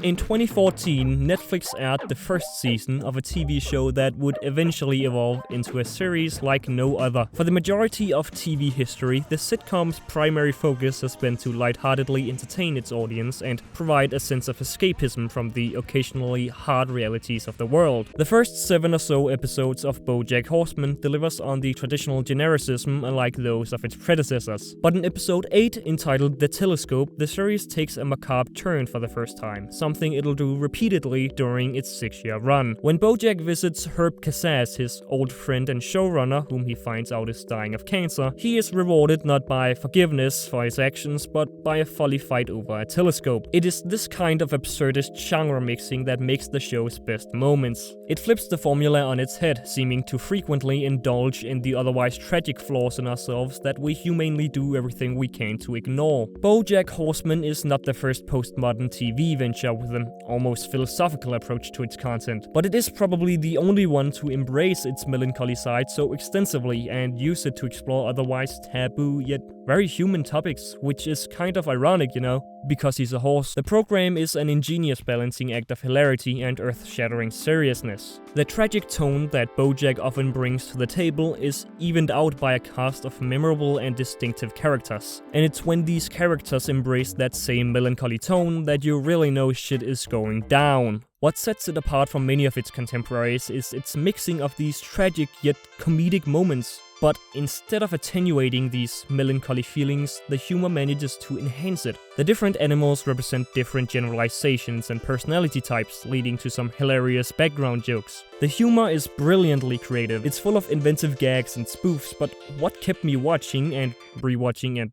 In 2014, Netflix aired the first season of a TV show that would eventually evolve into a series like no other. For the majority of TV history, the sitcom's primary focus has been to lightheartedly entertain its audience and provide a sense of escapism from the occasionally hard realities of the world. The first 7 or so episodes of Bojack Horseman delivers on the traditional genericism unlike those of its predecessors. But in episode 8, entitled The Telescope, the series takes a macabre turn for the first time, something it'll do repeatedly during its 6-year run. When Bojack visits Herb Casas, his old friend and showrunner, whom he finds out is dying of cancer, he is rewarded not by forgiveness for his actions, but by a folly fight over a telescope. It is this kind of absurdist genre mixing that makes the show's best moments. It flips the formula on its head, seeming to frequently indulge in the otherwise tragic flaws in ourselves that we humanely do everything we can to ignore. Bojack Horseman is not the first postmodern TV venture with an almost philosophical approach to its content, but it is probably the only one to embrace its melancholy side so extensively and use it to explore otherwise taboo yet very human topics, which is kind of ironic, you know, because he's a horse. The program is an ingenious balancing act of hilarity and earth-shattering seriousness. The tragic tone that Bojack often brings to the table is evened out by a cast of memorable and distinctive characters, and it's when these characters embrace that same melancholy tone that you really know shit is going down. What sets it apart from many of its contemporaries is its mixing of these tragic yet comedic moments. But instead of attenuating these melancholy feelings, the humor manages to enhance it. The different animals represent different generalizations and personality types, leading to some hilarious background jokes. The humor is brilliantly creative. It's full of inventive gags and spoofs, but what kept me watching and rewatching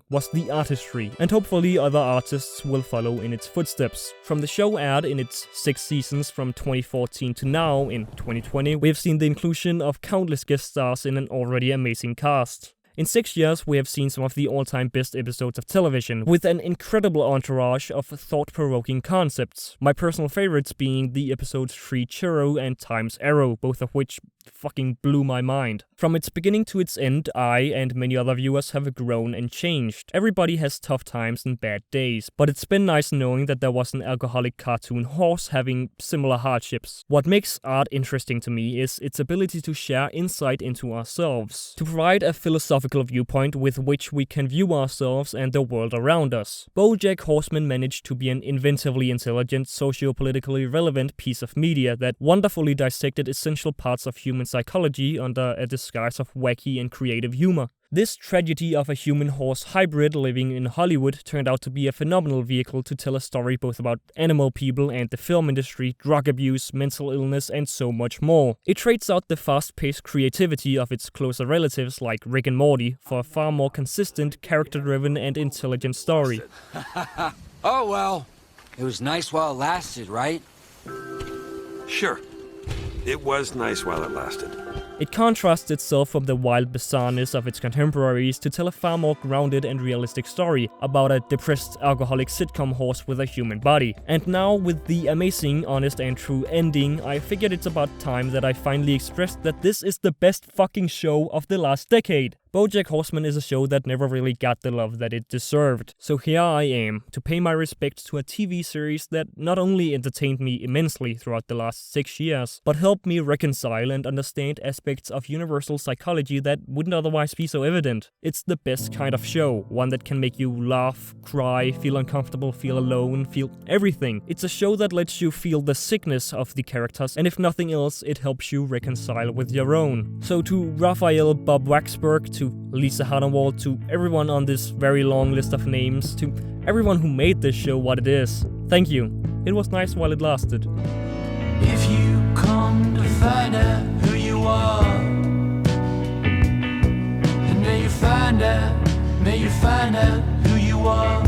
was the artistry, and hopefully other artists will follow in its footsteps. From the show aired in its 6 seasons from 2014 to now, in 2020, we have seen the inclusion of countless guest stars in an already amazing cast. In 6 years, we have seen some of the all-time best episodes of television, with an incredible entourage of thought-provoking concepts. My personal favorites being the episodes Free Churro and Time's Arrow, both of which fucking blew my mind. From its beginning to its end, I and many other viewers have grown and changed. Everybody has tough times and bad days, but it's been nice knowing that there was an alcoholic cartoon horse having similar hardships. What makes art interesting to me is its ability to share insight into ourselves, to provide a philosophical viewpoint with which we can view ourselves and the world around us. Bojack Horseman managed to be an inventively intelligent, socio-politically relevant piece of media that wonderfully dissected essential parts of human psychology under a disguise of wacky and creative humor. This tragedy of a human-horse hybrid living in Hollywood turned out to be a phenomenal vehicle to tell a story both about animal people and the film industry, drug abuse, mental illness, and so much more. It trades out the fast-paced creativity of its closer relatives like Rick and Morty for a far more consistent, character-driven, and intelligent story. Oh well, it was nice while it lasted, right? Sure. It was nice while it lasted. It contrasts itself from the wild bizarreness of its contemporaries to tell a far more grounded and realistic story about a depressed alcoholic sitcom horse with a human body. And now, with the amazing, honest and true ending, I figured it's about time that I finally expressed that this is the best fucking show of the last decade. Bojack Horseman is a show that never really got the love that it deserved. So here I am, to pay my respects to a TV series that not only entertained me immensely throughout the last 6 years, but helped me reconcile and understand aspects of universal psychology that wouldn't otherwise be so evident. It's the best kind of show, one that can make you laugh, cry, feel uncomfortable, feel alone, feel everything. It's a show that lets you feel the sickness of the characters, and if nothing else, it helps you reconcile with your own. So to Raphael Bob-Waksberg, to Lisa Hannawald, to everyone on this very long list of names, to everyone who made this show what it is, thank you. It was nice while it lasted. If you come to find out who you are, and may you find out who you are.